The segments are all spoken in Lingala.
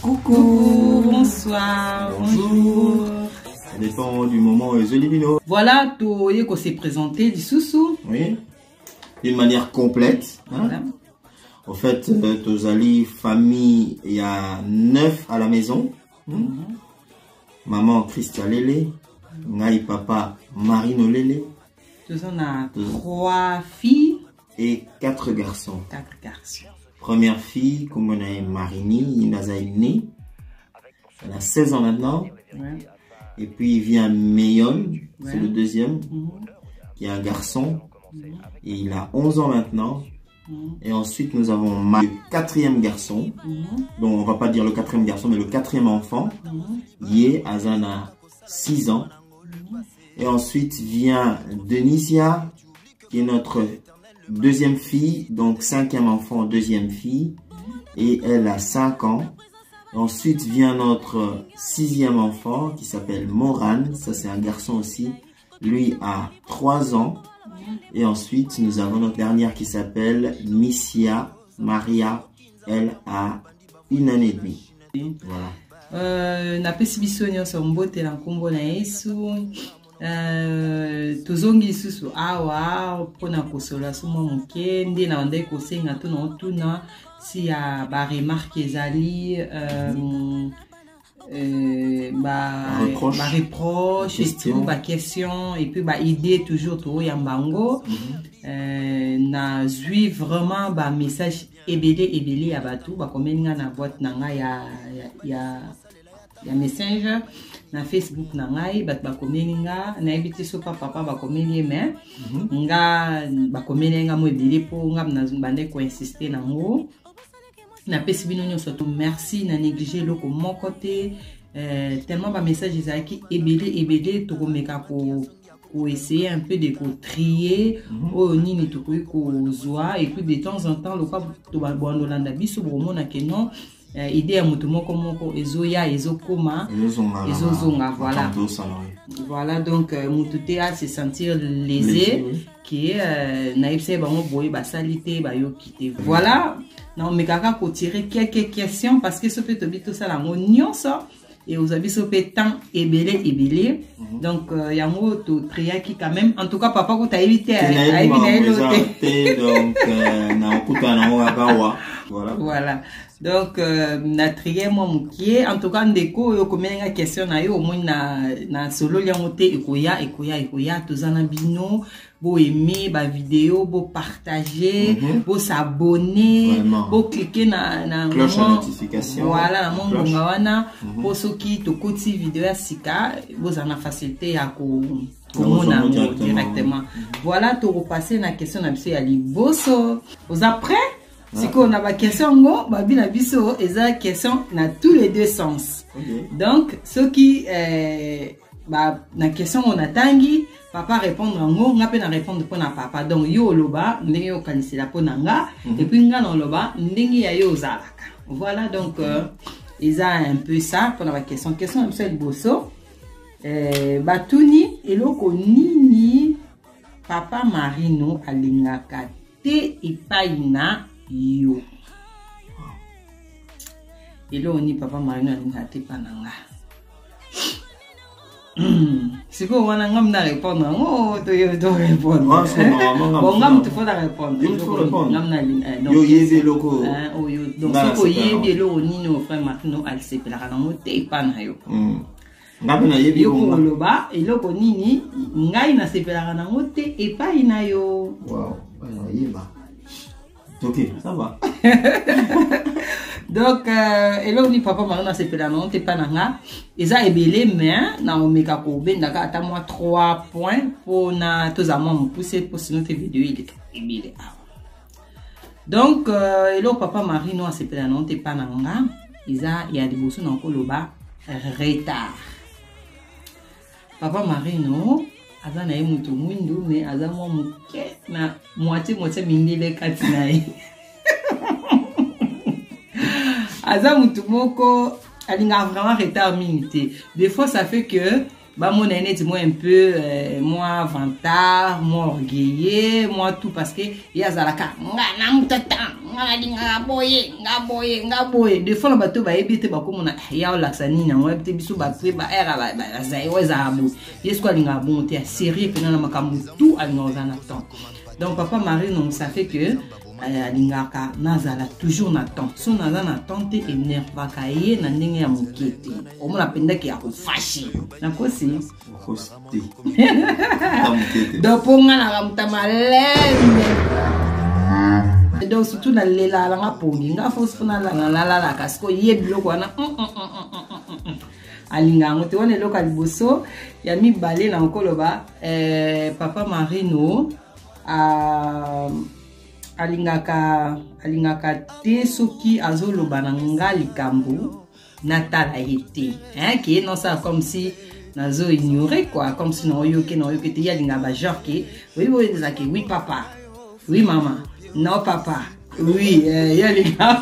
Coucou, bonsoir, bonjour. Ça dépend du moment où les Olivino. Voilà, tout qu'on s'est présenté du sous-sous. Oui, d'une manière complète. Hein? Voilà. Au fait, Tozali, famille, il y a 9 à la maison. Maman Christa Lele, Ngai papa Marino Lele. On a 3 filles et 4 garçons. 4 garçons. Première fille, comme on a Marini, Inazaïne. Elle a 16 ans maintenant. Ouais. Et puis il vient Meyon, Ouais. c'est le deuxième, qui est un garçon. Et il a 11 ans maintenant. Et ensuite nous avons le 4e garçon. Donc on va pas dire le 4e garçon, mais le 4e enfant. Yé Azana, 6 ans. Et ensuite vient Denisia, qui est notre deuxième fille, donc 5e enfant, deuxième fille. Et elle a 5 ans. Et ensuite vient notre 6e enfant qui s'appelle Moran. Ça c'est un garçon aussi. Lui a 3 ans. Et ensuite nous avons notre dernière qui s'appelle Missia Maria. Elle a 1 année et demie. Voilà. Na pesi biso nyonso mbote na nkombo na Yesu. Tozongi susu awa pona kosola suma moke nde na ndai kosenga to na otuna si ya ba remarque ezali reproche et tout ba question et puis ba idée toujours to ya mbango na zui vraiment ba message ebele ya batu ba komeninga na boîte na nga ya messenger na Facebook na ngai bat ba komeninga na ebiti so papa ba komeni mais nga ba komeninga mo ebele po nga na bande ko insister na ngo na pesi bino nyonso to merci na négliger loko mon côté tellement ba message ezaki ebele to komeka ko essayer un peu de trier o nini to ko zoa et puis de temps en temps lokwa to ba bonolanda biso bomona ke non idée ya mutu moko ezoya ezokoma ezozonga voilà. Voilà donc mutu te a se sentir lésé qui naipse bango boye basalite bayokite voilà. Non mais kaka ko tirer quelques questions parce que ce peut te bito ça la nyonso et vous avez ce temps ebele donc yango to triaki quand même en tout cas papa ko ta évité donc na okuta na okawa voilà donc na trier moi mukie en tout cas ndeko yo komenga question na yo au moins na solo yango te ekoya tozana bino bo aimer ba vidéo bo partager bo s'abonner bo cliquer na cloche de notification voilà na mongonga wana po soki to koti vidéo ya sika bo zana facilité ya ko komona directement voilà to repasser na question na biso ya liboso vous après si on a ma question ngo babi na biso eza question na tous les deux sens donc ce qui na question on atangi papa répondre ngo nga pe na répondre pour na papa donc yo loba ndenge yo kanisela pour nga et puis nga na loba ndenge ya yo zalaka voilà donc eza un peu ça pour la question c'est le bosso batuni eloko nini papa Marino alingaka te ipaina yo eloko ni papa Marino alingaka te pananga si vous voulez répondre, oh, tu dois répondre. Bon, tu faut répondre. Il faut répondre. Donc, si vous avez un frère Marino, elle s'est pela na moté pas na yo. Ngapena yebi ko loba eloko nini ngai na sepela na moté et pas ina yo. Wow, yeba. OK, ça va. Donc eloko ni papa Marino na sepela na moté pas na nga. Eza ebele mais na omeka ko bendaka ata moi 3 points pour na tozama me pousser pour notre vidéo il ebele. Donc eloko papa Marino a sepela na moté pas na nga. Eza ya liboso na koloba retard. Papa Marino aza na ye mutu mwindu mais aza mwa muke na moitié mindele kati na ye. Aza mutu moko alinga vraiment retard minute. Des fois ça fait que bah mon aîné dit moi un peu moi vantard, moi orgueilleux, moi tout parce que il y a zalaka nga mutata nga boye des fois le bateau ba ebité ba comme on a ya laxani na ouais peut biso ba ba era ba zai ouais zabu yes quoi linga bon te sérieux pena na makambu tout à nous en attend. Donc papa Marie non ça fait que alingaka nazala toujours na temps so naza na temps te énervaka ye na ndenge ya mokete omona pendaki ya kofashi na kosi donc ponga na ramuta malembe donc surtout na lela la nga pongi nga fosi funa la kasiko ye biloko wana alingango te wana eloko liboso ya mibale na nkoloba papa Marino alingaka te soki azoloba na nga likambo natala ete qui non ça comme si nazo ignorer quoi comme si non yoke te yalinga ba genre que oui papa oui maman non papa oui yalinga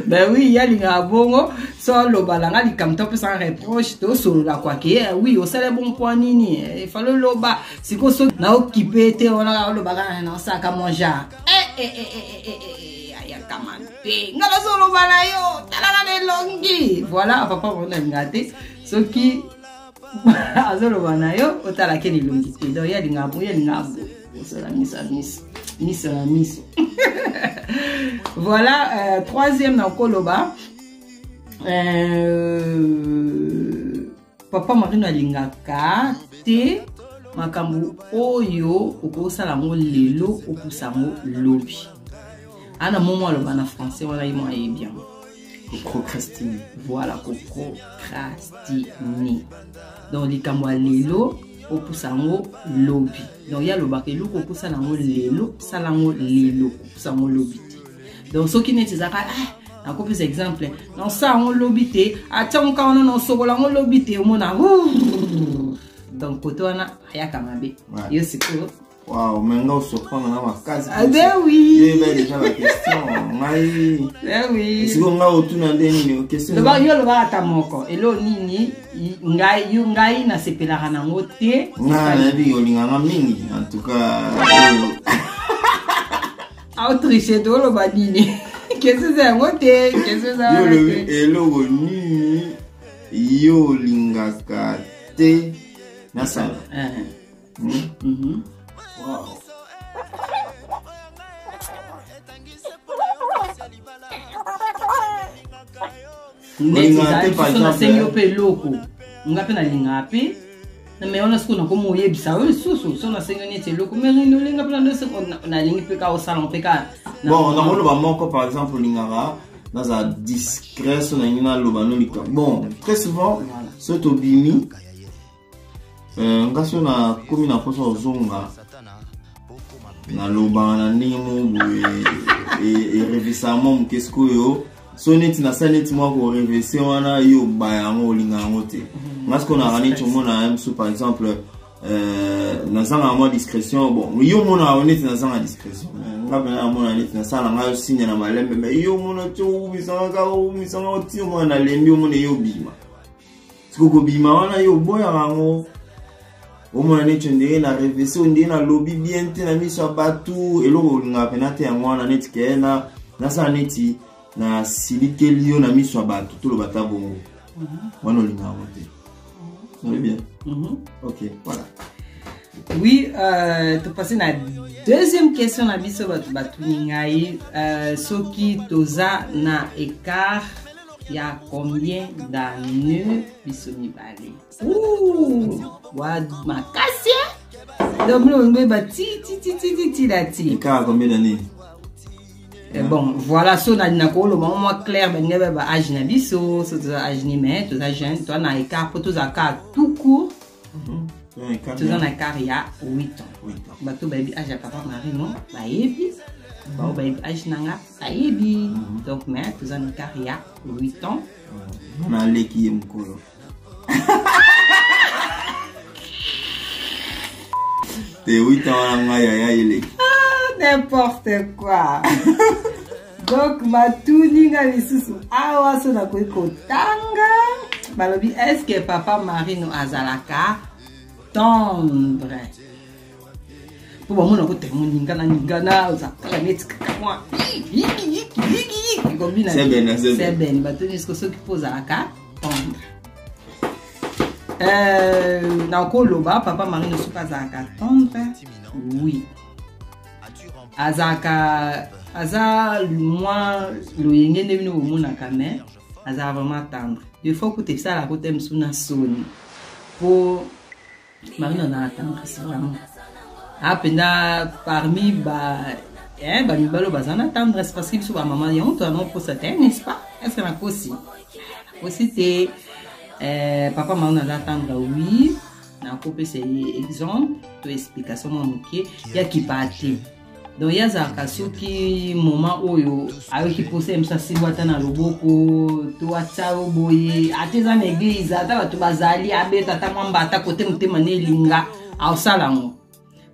ben oui yalinga bongo so loba la nga likambo to sans reproche to solo la quoi que oui au sale bon point nini il fallait loba siko so na occupé te ona loba kana na saka monja aya kamante ngala solo bala yo talala de longi voilà papa on a ngate soki azolo bana yo otala ke ni longi te do yalinga bo sala miss voilà troisième na koloba papa Marino alingaka te makambu oyo okosala ngo lelo okusango lobi ana momo aloba na français wana yimo aye bien procrastiner voilà procrastiner donc likambo lelo okusango lobi donc ya loba ke loko okusala ngo lelo salango lelo okusango lobi donc soki neti zaka na kopes exemple non ça on lobité atong ka on non sokola on lobité mona donc poto na aya kamabe yo siko waouh menga surprendre na makazi oui il y a déjà la question mai oui siko nga otuna ndeni question le ba yo le ba atamoko elo nini ngai na sepelaka nango te na bi yo linganga mingi en tout cas autriche do lo ba nini qu'est-ce c'est ngote qu'est-ce ça yo le elo ni yo lingaka te na sala wow par exemple loko ngape na lingape na me ona skona ko moye bisa o susu so na sengo nete loko me no linga plan de se na lingi pe ka o salon pe ka bon on a le moko par exemple lingara dans un discret so na ngina lo bano lika bon très souvent so to bimi ngaso na komi na poso zonga na loba na ndimo et récemment qu'est-ce que yo soneti na saneti moi ko révesser wana yo bayango lingango te parce qu'on a rani tout monde a sous par exemple na zanga moi discrétion bon yo mona honnête na zanga discrétion ngabena mona honnête na sala ngayo signe na malembe mais yo mona to bisanga oti mo na lembi mona yo bima siko bima wana yo boya rango au moins net ndé na révesser ndé na lobby bien te na miso batu eloko ngapena te ngwana net kena na sa neti na silike liyo na miso batu to lo bata bongo wana linga wote c'est bien OK voilà oui to passer na deuxième question na biso batu ngai soki toza na écart il y a combien d'années biso mibale wa makasi donc nous on va ti écart combien d'années bon voilà so na ko lo moi clair ben ngebe ba âge na biso so to âge ni mais to jeune toi na écart pour tous à tout court tu en écart il y a 8 ans bato ba bi âge papa Marino ba yebi ba ba âge nanga ba yebi donc mais tu en écart il y a 8 ans na leki mkolo te 8 ans nga ya ile n'importe quoi. Donc ma tuninga lisusu awa so na ko tanga balobi est-ce que papa Marino azalaka tendre pour bon mon côté mon ningana ozakala neti kaka c'est bien batoni ce que ceux qui posent alaka tendre na koloba papa Marino soki azalaka tendre oui azaka aza moi loyenge nde bino bomonaka mais aza vraiment tendre il faut que tu ça la côté msuna soni pour Marino na tendre c'est vraiment apenda parmi ba mibalo bazana tendresse parce que biso ba maman yon to non pour ça n'est-ce pas est-ce que na kosi te papa Marino na tendre oui na couper c'est exemple to explication mo moké ya ki pati donc il y a zaka soki moment oyo avec qui poser msa sibwata na loboko to atao boye ateza na église ata bato bazali abeta ta mwamba ata kote mutema ne linga au salango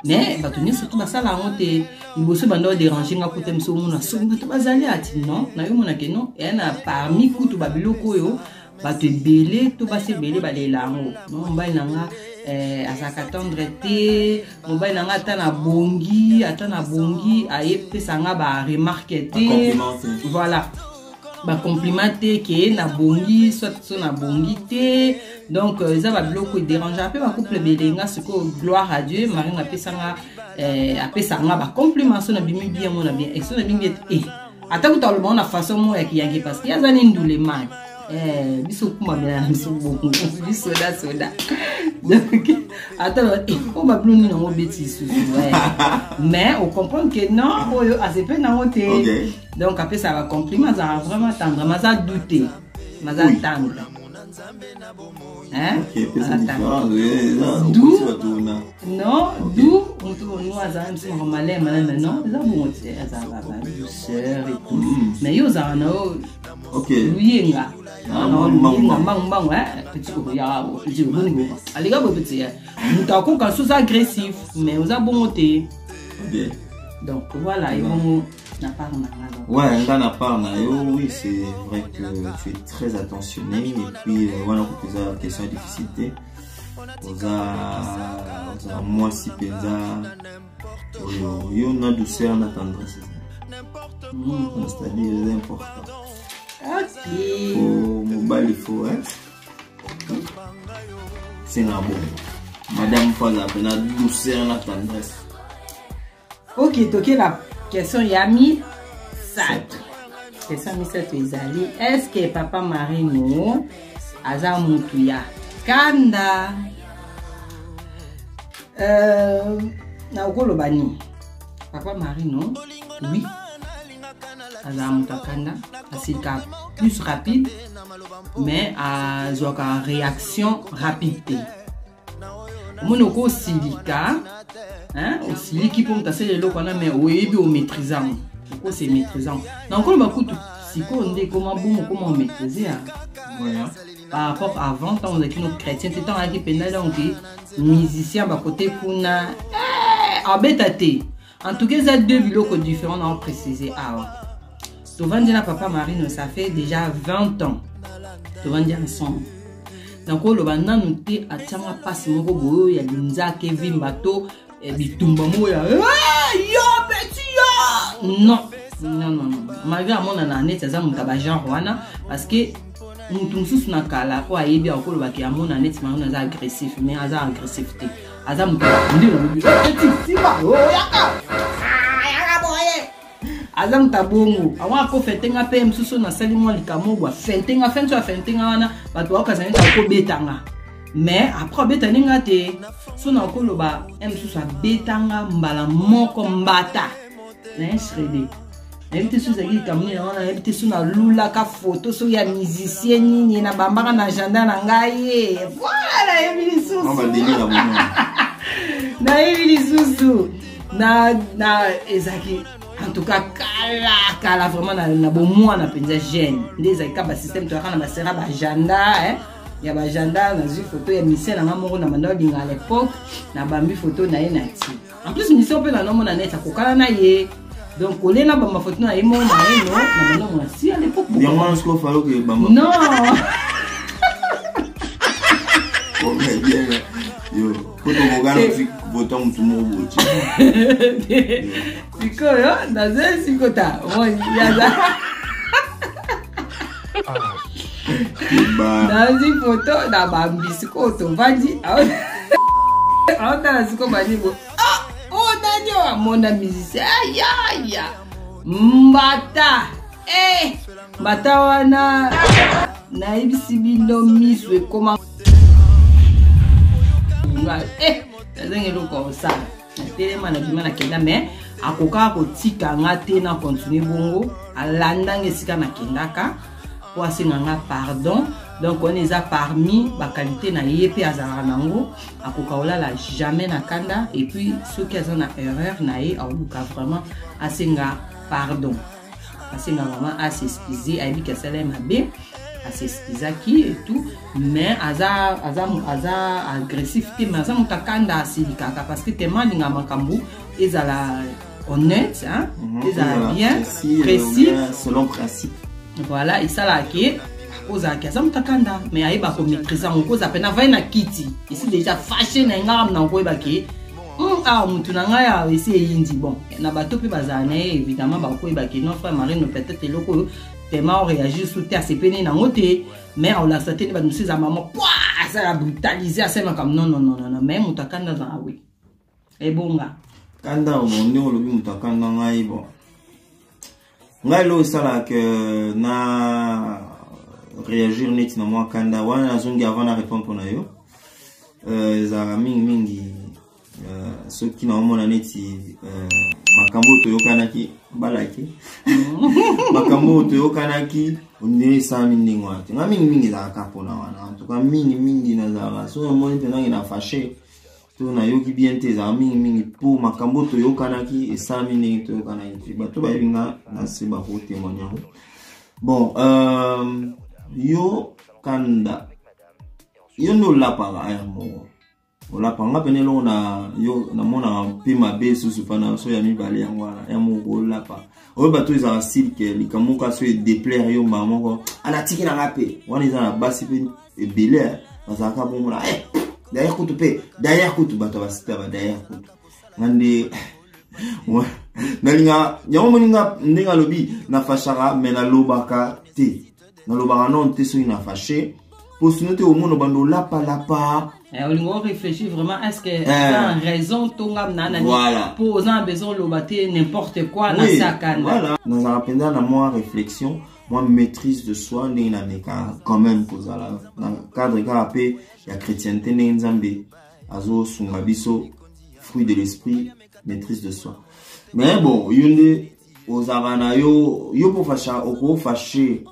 mais bato ni surtout basala ngo te liboso bando déranger nga kote mso mona so bato bazali ati non na yo mona ke non et na parmi kutu babiloko oyo bato ebele to basi ebele balela ngo non mbai nanga azaka tendre te mobali nanga ata na bongi ayepesa nga ba remarque te voilà ba complimenter ke na bongi soit so na bongi te donc ça va bloquer déranger un peu ba couple belenga ce que gloire à Dieu Marino apesa nga ba compliment so na bimi bien mon bien et so na bimi ata ko tolo na façon mo ya kiyangi parce que yazani ndule man biso kuma bien biso beaucoup biso soda donc attends on va plus nous en bêtise mais on comprend que non assez peu na hote donc après ça va compliment ça vraiment tendre mais ça douter mais ça tendre hein non d'où on trouve nous à ça on malais non ça bon c'est ça va douceur et tout mais yo ça no ok oui nga non bang petit bon allez gars petit nous avons quand sous agressif mais vous a bon côté donc voilà ils vont n'a pas ouais n'a pas oui c'est vrai que tu es très attentionné et puis voilà pour tes questions de difficulté moi si penza yo na douceur na tendresse c'est-à-dire c'est important. Ok. Mobile il faut hein. C'est un bon. Madame pas la peine douceur la tendresse. Ok, toqué la question Yami Sat. Question Yami Sat ezali. Est-ce que papa Marino aza mutuya kanda na okolo bani papa Marino oui aza mutakanda asika plus rapide mais à zoka réaction rapide monoko silika hein aussi qui pour tasser les lots mais oui au maîtrisant ko c'est maîtrisant donc on va kutu siko ndé comment maîtriser voilà par rapport à avant quand on était nos chrétiens c'était temps qui pendant donc musicien ba côté kuna abetate en tout cas il y a deux biloko différents on préciser souvent dire papa Marino ça fait déjà 20 ans souvent dire ensemble donc le bana nous té atanga passe moko boyo ya binza Kevin bato et bitumba moya yo petit yo non malgré mon année ça mon genre wana parce que nous tous na kala ko ayebi akolo ba ki amona net Marino za agressif mais aza agressivité aza mutaba ndino petit siba yaka azam tabongo awa ko fentenga pe msusu na sali mo likamobwa fentenga wana bato wakazana ta ko betanga mais après betaninga te so na ko loba msusu betanga mbala moko mbata na shrede na bité sous agi kamuni na wana bité sous na lula ka photo so ya musicien nini na bambaka na agenda na ngai voilà ebili susu on va délire bon na ebili susu na ezaki en tout cas kala vraiment na bon moi na penza jeune les aika ba système to kana ba sera ba agenda ya ba agenda na zu photo ya mission na moko na manda dinga à l'époque na bambi photo na ye na ti en plus mission pe na no mona net akokala na ye donc on est là ba photo na ye mo na ye no na mona si à l'époque bien moi ce qu'il fallait que bamba non Yo, faut te regarder votant tout le monde. Siko yo, dans un sikota. Moi, il y a ça. Dans une photo, dans ma bisco, tu vas dire. Ah, dans la siko, bah, ah, oh, Daniel, mon ami, c'est aïe, aïe. Mbata, Mbata wana. Naibisi bino miswe comment. Nazenge loko ça. Tellement na bima na kenda mais akoka ko tika ngate na continuer bongo alanda ngesika na kendaka po asenga nga pardon. Donc on est parmi ba qualité na yepe azara nango akoka olala jamais na kanda et puis ceux qui ont na erreur na ye aluka vraiment asenga pardon. Asenga vraiment à s'excuser a dit que ça l'aime bien. À s'excuser et tout mais aza agressif mais aza mutakanda asilikaka parce que tellement ninga makambu ezala honnête hein ezala bien précis selon principe voilà et ça là qui oza kaza mutakanda mais aiba ko maîtriser on cause apena va na kiti ici déjà fâché na ngam na ko ebaki ah mutu na ngaya essayer indi bon na bato pe bazana évidemment ba ko ebaki non frère Marine peut-être loko tellement on réagit sous terre c'est péné na ngoté mais on l'a sauté ba nous ces maman ça a brutalisé ça comme non mais mutakanda za oui et bonga kanda on on lobi mutakanda ngai bon ngai lo sala que na réagir net na moi kanda wana zongi avant na répondre na yo za mingi ceux qui n'ont mon aneti makambo toyokanaki balaki makambo toyokanaki onire sa mingi ngwate nga mingi za kapona wana to ka mingi na za so mo nte na ina fâché to na yoki bien te za mingi pour makambo toyokanaki et sa mingi toyokanaki bato ba binga na se ba ko témoigner bon yo kanda yo no la para mo ola panga penelo na yo na mona pima be susu fana so ya mibale yangwana ya mo la pa o bato za silke likamuka so déplaire yo maman ko ala tiki na ngape wana za na basi pe ebele bazaka bomona derrière kutu pe derrière kutu bato basita ba derrière kutu ngande nalinga nyango moninga ndinga lobi na fashara mena lobaka te na lobaka non te so ina fâché pour se noter au monde bando lapa on réfléchit vraiment est-ce que ça a raison tonga nana voilà pour en besoin lobater n'importe quoi oui, na sakana voilà dans un pendant na moi réflexion moi maîtrise de soi ndina meka quand même cause là dans cadre kapé ya chrétienté nzambe azo sunga biso fruit de l'esprit maîtrise de soi mais bon yonde ozarana yo pour fâcher oko fâcher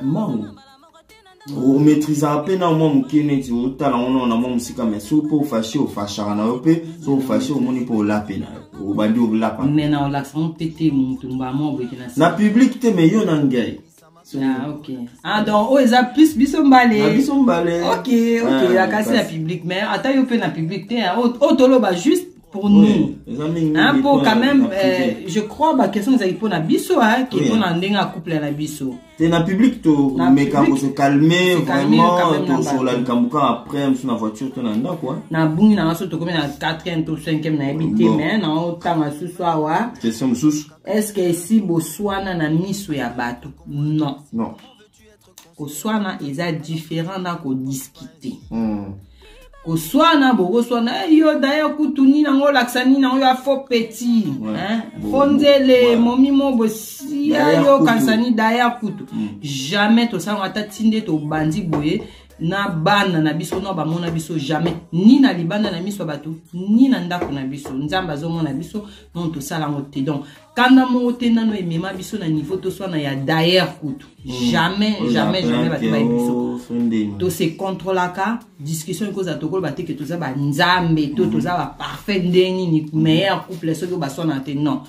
mango o maîtrise à peine au moment qui n'est au talent on a mon musique mais sous pour fâcher au fâchara na opé so fâcher au moni pour la peine au bandi au la pa mais na l'accent pété mutumba mo bokina na public te mais yo nangai ah ok ah donc oh ils a plus bisombale ok la casse la public mais attends yo pe na public te au tolo ba juste pour nous hein pour quand même je crois ba question ça pour na biso hein qui pour na ndenga couple na biso c'est na public to mais quand se calmer vraiment to sur la kambuka après sur la voiture to na nda quoi na bungi na so to comme na 4e to 5e na habité mais na otanga susu awa question susu est-ce que si Botswana na miso ya bato non Botswana est différent na ko discuter Koswana bogoswana yo d'ailleurs kutuni nango laksani nango ya faux petit hein fonzele momi mo bosi yo kansani d'ailleurs kutu jamais to sanga tatinde to bandi boye na bana na biso no ba mona biso jamais ni na libanda na miso bato ni na ndako na biso nzamba zo mona biso non to sala ngote donc kana mo te nano emema biso na niveau to swana ya d'ailleurs kutu jamais bato ba biso to se contrôlaka discussion ko za tokolo ba te que to za ba nzambe to za ba parfait ndeni ni meilleur couple so ba swana te non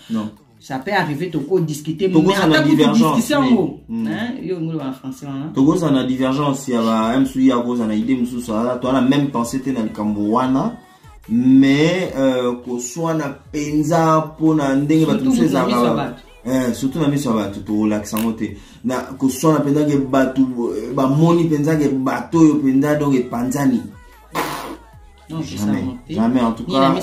ça peut arriver to discuter mais en tant que discussion hein yo ngolo en français là to ça na divergence ya ba msu ya ko na idée msu ça toi la même pensée te na likambo wana mais ko swana penza pona ndenge ba tout ça surtout na miso ba to l'accent moté na ko swana penza ke batu ba moni penza ke bato yo penza donc e panzani Non, jamais en tout cas.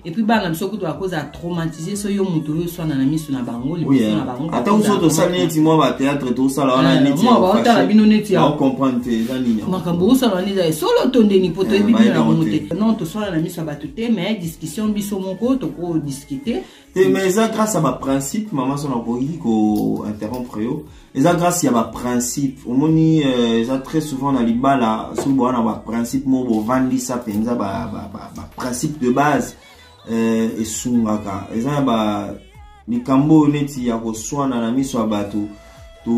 Et puis bana biso kuto à cause à traumatiser so yo muto yo so na misu na bango oui, attends vous autres ça neti moi ba théâtre tout ça là on a neti moi ba ta bino neti on comprend te za nini makambo so na neza solo tonde ni poto ebi na monte non to so na misu ba tuté mais discussion biso moko to ko discuter mais ça grâce à ma principe maman son employé ko interrompre yo et ça grâce à ma principe au moni ça très souvent dans les bala so bo na ba principe mo bo vandi ça penza ba principe de base et sungaka et ça ba likambo neti ya ko swana na miso bato to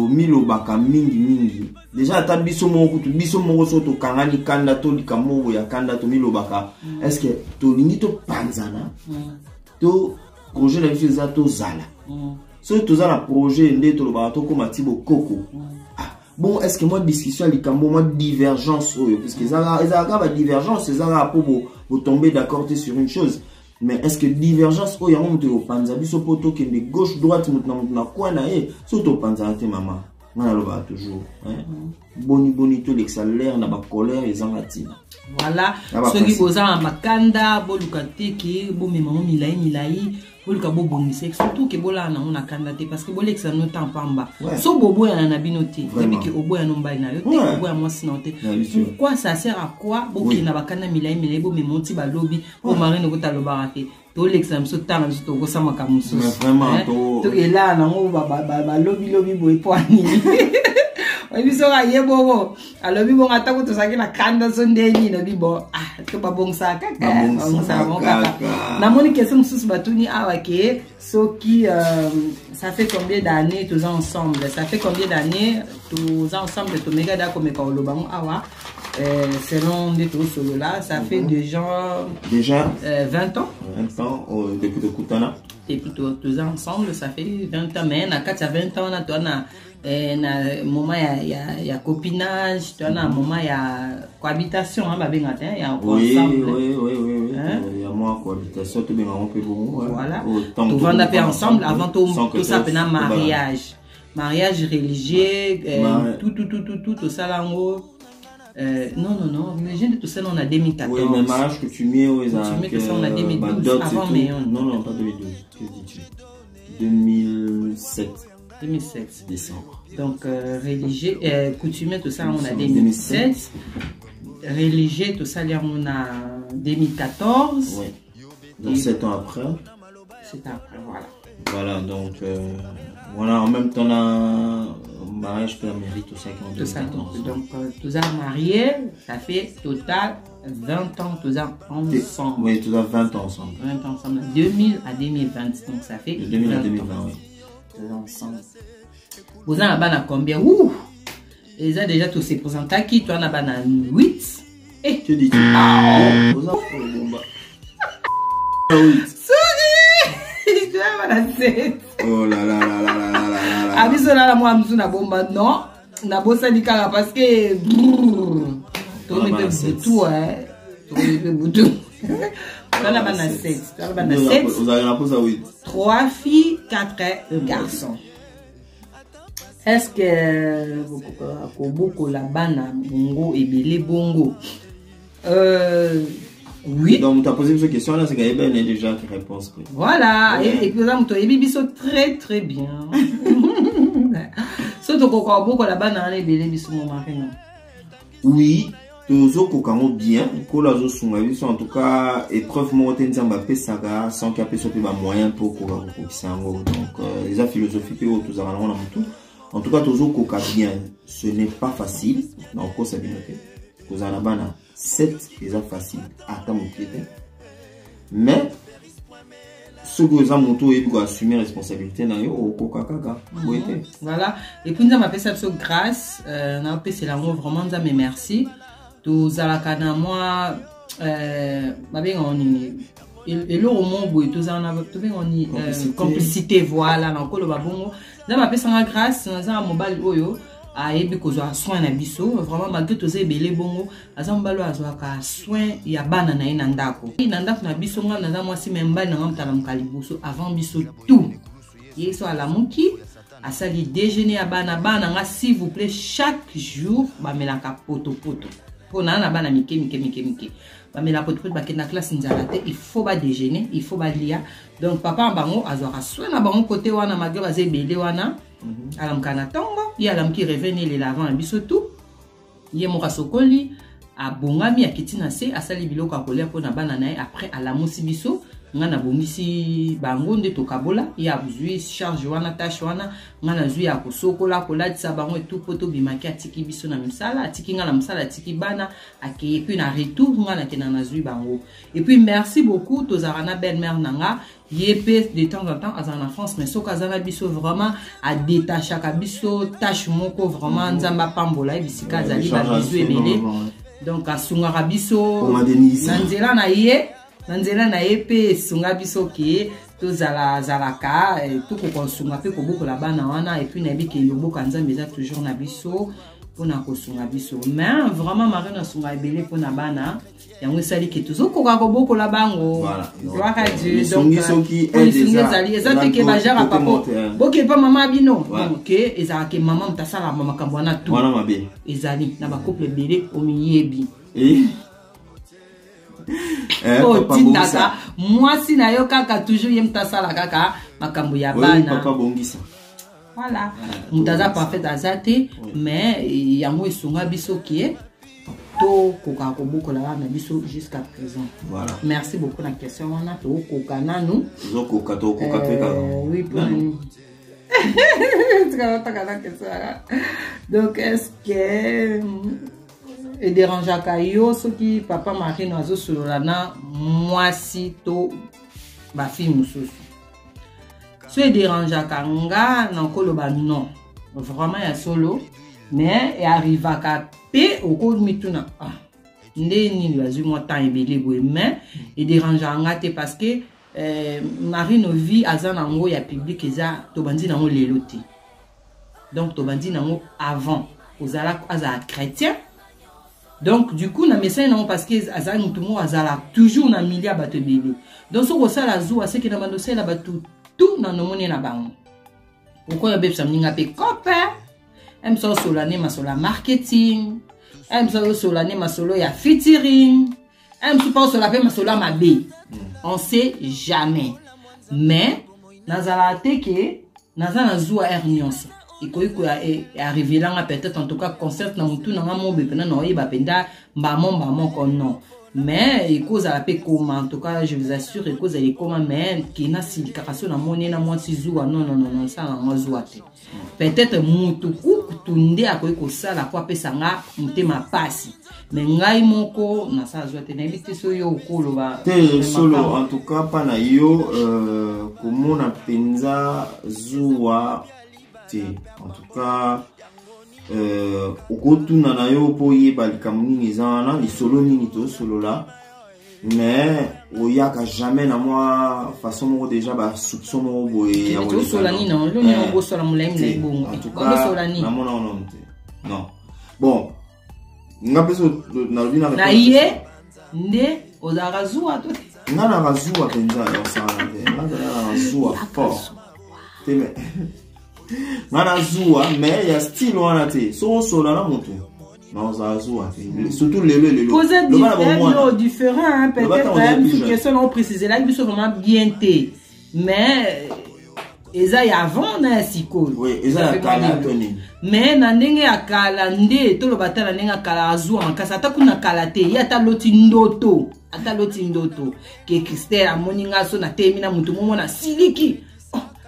milo baka mingi déjà ta biso moko so to kangani kanda to likambo ya kanda to milo baka est-ce que to lingi to panzana to projet na biso za to zala so to zala projet nde to ba to ko matibo koko bon est-ce que moi discussion likambo moi divergence puisque ça va divergence ça pour tomber d'accord sur une chose mais est-ce que divergence o yango muto panza biso poto ke de gauche droite muto na kwa na so to panza te mama na loba toujours boni to l'exalaire na ba colère et zangatina voilà ce qui boza makanda bolukateki bo mema milai boluka bo bongise surtout ke bola na on kanda te parce que bolexa no temps pamba so bobo ya na binote et que obo ya no mbai na yo te obo ya mwasi na te pourquoi ça sert à quoi boki na bakanda milai bo memonti ba lobi o marine ko taloba te to l'exam so tanga to ko sama kamuso mais vraiment to ela na ngo ba lobi boy poani biso ga yebo alobi bon atako to saki na kanda sondeni na bibo to babongsa kaka na moni question mususu batuni awa ke soki ça fait combien d'années tous ensemble ça fait combien d'années tous ensemble to mega da comme ka olobango awa selon des tout solo là ça fait déjà 20 ans depuis de Kutana et plutôt tous ensemble ça fait 20 ans mais na 4 à 20 ans na to na moment ya copinage tu as moment ya cohabitation hein babenga te ya ensemble oui ya moi cohabitation tu benga on peut bon voilà tout vendre paix ensemble avant tout ça pena mariage religieux tout ça là non religieux tout ça on a 2014 oui mais mariage que tu mets on a 2012 avant mais non pas 2012 que dis-tu 2007 décembre. Donc religieux, coutumier, tout ça on a 2007. Religieux, tout ça on a 2014. Oui. Donc 7 ans après. 7 ans après, voilà. Voilà, donc voilà, en même temps là, mariage père mérite tout ça en 2014. Donc tout ça marié, ça fait total 20 ans tout ça ensemble. Oui, tout ça 20 ans ensemble. 20 ans ensemble, 2000 à 2020, donc ça fait de 2000 à 2020, oui. Ensemble. Vous en avez combien? Ouh! Et ça déjà tout s'est présenté à qui? Tu en as 8. Et tu dis vous en sorry! Tu as 7. Oh là là là là là là là là. Abisola la moi msuna bomba non. Na bossa dikala parce que tout me fait tout tout me fait bouton. Tu en as 7. Tu en as 7. Vous avez la pose à 8. 3 filles, 4 garçons. Est-ce que beaucoup la bana bongo et belé bongo? Oui. Donc tu as posé cette question là, c'est qu'il y a déjà qui réponse. Voilà. Et puis là, tu as biso très bien. Surtout quand beaucoup la bana et belé biso mon mari non. Oui. Tozo kokamo bien, kola zo sungabiso en tout cas épreuve monté nzamba pesaga sans qu'il y ait pas moyen pour kola kokisango donc les philosophie pe tous à na mutu en tout cas tozo koka bien ce n'est pas facile donc ko sabinote kozana bana 7 c'est facile ata mokete mais ce que za moto et doit assumer responsabilité na yo koka kaka boete voilà et puis nzamba pesa so grâce na pesa la vraiment nzamba merci tous à la cana moi babenga oni et le roman boy tous en a tout bien oni complicité voilà na ko lo babongo za ba pesa nga grâce na mobile oyo a ebi ko zo soin na biso vraiment malgré tous ebele bongo aza mbalo azo ka soin ya bana na ina ndako na biso nga na mwasi memba na ngamta na mkalibuso avant biso tout yeso ala muki asali déjeuner ya bana nga s'il vous plaît chaque jour ba melaka poto pour na bana mike mais la pote ba na classe nzalate il faut ba déjeuner il faut ba lia donc papa bango azora soin na bango côté wana magé bazé belé wana alam kana tongo ya alam ki revenir les lavant biso tout ye mo kasokoli abongami akiti na se asali biloko akolia pona bana nae après alamusi biso ngana bongisi bango nde tokabola ya buzui charge wana tâche wana ngana zui ya kosokola kolatisa bango tout poto bimaki atiki biso na msala atiki ngana msala atiki bana akeye puis na retour ngana kena na zui bango et puis merci beaucoup tozarana belle-mère nanga yepé de temps en temps azana France mais soka azana biso vraiment a détacher ka biso tâche moko vraiment nzamba pambola bisika azali ba biso ebele donc asungara biso nanzela na ye nanzela na yepe sunga biso ke tozala zalaka tout ko sunga pe ko boko la bana wana et puis na bi ke yoboka nzambe za toujours na biso pona ko sunga biso mais vraiment Marie na sunga ebele pona bana yango sali ke tozoko ka ko boko la bango gloire à Dieu donc soki ezali ezate ke bajara papa boke pa mama bino donc ezala ke mama mtasala mama kambwana tout wana mabe ezali na ba couple ebele o miyebi oh tindaka moi si na yo kaka toujours yem tasala kaka makambo ya bana papa bongisa voilà mutaza parfait azate mais yango esunga biso ki to koka ko bukola na biso jusqu'à présent voilà merci beaucoup la question wana to koka nanu zokoka to koka peka oui pour donc est-ce que et dérangeaka yo soki papa Marie nazo solana mwasi to ba fille mususu so et dérangeaka nga na koloba non vraiment ya solo mais et arrivaka pe oko mituna nde ni bazui mo temps ebele boye mais et dérangeanga te parce que Marie no vie azana ngo ya public eza to bandi nango lelo te donc to bandi nango avant ozala aza chrétien. Donc du coup na message non parce que azali mutumo azala toujours na milia bato bébé. Donc so ko sala zuwa c'est que na mandose la bato tout na nomone na bango. Pourquoi ya beb samninga pe copain? Aime so solane masola marketing, aime so solane masolo ya featuring, aime so pas sola pe masola mabe. On sait jamais. Mais nazala teke nazana zuwa ernyonse. Et arrivé là peut-être en tout cas concert na mutu na mo bebe na no yeba penda mbamon kon non mais et cause à la paix comment en tout cas je vous assure et cause elle comment mais qui na silikaration na moni na moi si zuwa non ça na moi zuwa te peut-être mutu ku tunde akoyi ko sala kwa pesa nga mutema pasi mais ngai moko na sa zuwa te na bité so yo okolo ba te solo en tout cas pas na yo komona penza zuwa. En tout cas, au côté na yo poye balikamuni nizana ni solo ni to solo là, mais oyaka jamais na moi façon mo déjà ba soupçon mo boye ya to solo ni non lo ni ngo solo mulai mulai bongo en tout cas na mo non bon ngapeso na lobina na ye nde ozara zuwa to ngana razuwa penza ya sana ngana razuwa fort teme ngana zuwa mais ya style wana te so sola na moto non za zuwa te surtout le différent hein peut-être une question on préciser là il sont vraiment bien te mais eza ya avant na siko oui eza ya kala toni mais na ndenge ya kala nde to lo batala ndenge kala azwa makasa ata kuna kala te ya ta loti ndoto ke Christelle amoninga so na temina mutu momo na siliki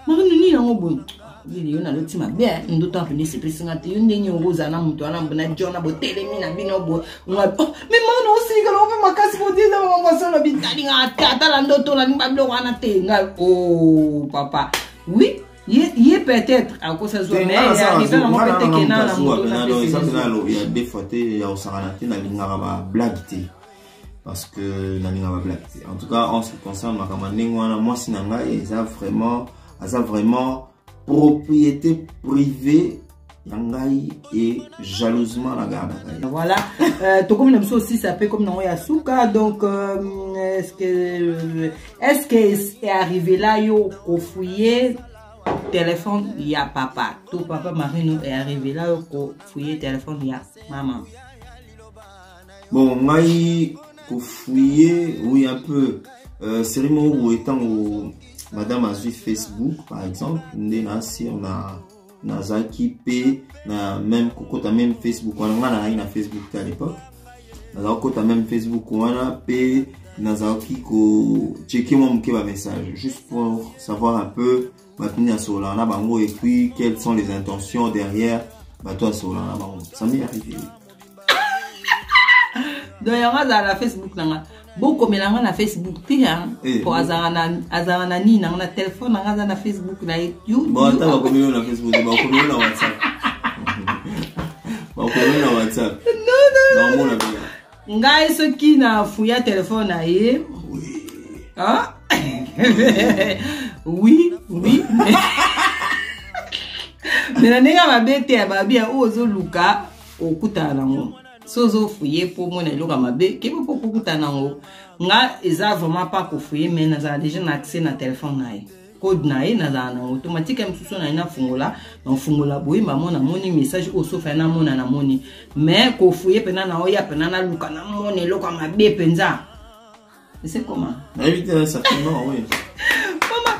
Marie ni na ngobo Yo na loti mabe ndoto apene se presinga te yo ndenye ngoza na mutu ana mbona jona bo telemi na bino bo ngwa me mano osika lo pe makasi bo dina mama solo bitali nga tata la ndoto la nimba blo wana te nga oh papa oui il peut-être à cause ça mais arrivé na mopete kena na mutu na il y a des fois te ya osana te na linga ba blague te parce que na linga ba blague te en tout cas en ce qui concerne ma kamandingo wana moi sinanga eza vraiment propriété privée yangai et jalousement la garde. Voilà, tout comme nous aussi ça peut comme non yasuka donc est-ce que est arrivé là yo au fouiller téléphone ya papa tout papa Marino est arrivé là au fouiller téléphone ya maman. Bon ngai Pour fouiller, oui, un peu. C'est où étant au Madame Azui Facebook, par exemple, on a Nazaki P, même Kokota même Facebook, on a une Facebook à l'époque. Nazaki même Facebook, on a P, Nazaki ko checker mon message, juste pour savoir un peu, maintenant sur là, bango et puis quelles sont les intentions derrière, toi sur là, bango. Ça m'est arrivé. Donc, il y a la Facebook là. Beaucoup mais na Facebook tia pour azana ni na téléphone na Facebook na you bon attends ba na Facebook ba ko na WhatsApp ba ko na WhatsApp non non non ngai ce qui na fouilla téléphone na ye oui ah oui oui mais na nenga ba bete ba bia ozo luka okuta na ngo sozo fouiller pour mon eloka mabe ke po kuta na ngo nga eza vraiment pas ko fouiller mais na za déjà accès na téléphone na ye code na ye na za na automatique msusu na ina fungola na fungola boyi ba mona moni message o so fa na mona na moni mais ko fouiller pena na oya pena na luka na moni eloka mabe penza c'est comment éviter certainement oui.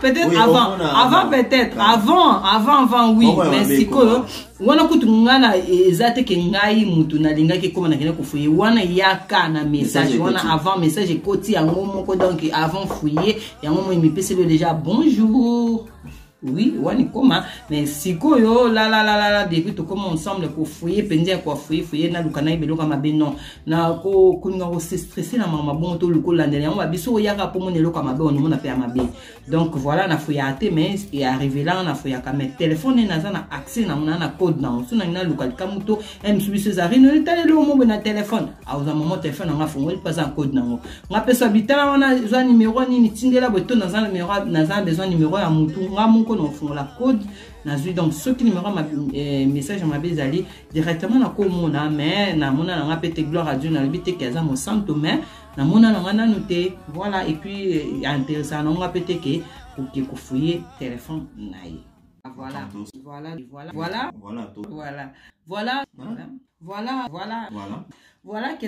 Peut-être oui, avant peut-être avant oui mais si ko wana kutungana ezate ke ngai mutu na linga ke koma na kena ko fouiller wana yaka na message wana avant message ekoti yango moko donc avant fouiller yango mo mi pese déjà bonjour oui wani koma mais si ko yo la depuis to comment ensemble ko fouiller pendia ko fouiller na lukana ibelo kama be non na ko kuninga ko se stresser na mama bon to luko landela yango biso yaka po monelo kama be on mona pe mabe donc voilà na fouillaté mais et arrivé là na fouillaka mais téléphone na za na accès na na code na on na lukal kamuto em subiso zari no tele lo mo na téléphone a uza momo téléphone nga fungoli pas en code na ngo nga pesa bitala wana za numéro ni tindela boto na za numéro na za besoin numéro ya mutu nga munko no fungola code na zui donc ceux qui numéro message ma bezali directement na ko mona mais na mona na nga pete gloire à Dieu na libité kaza mo santo mais na mona na nga noté voilà et puis intéressant na nga pete ke pour que ko fouiller téléphone naï voilà voilà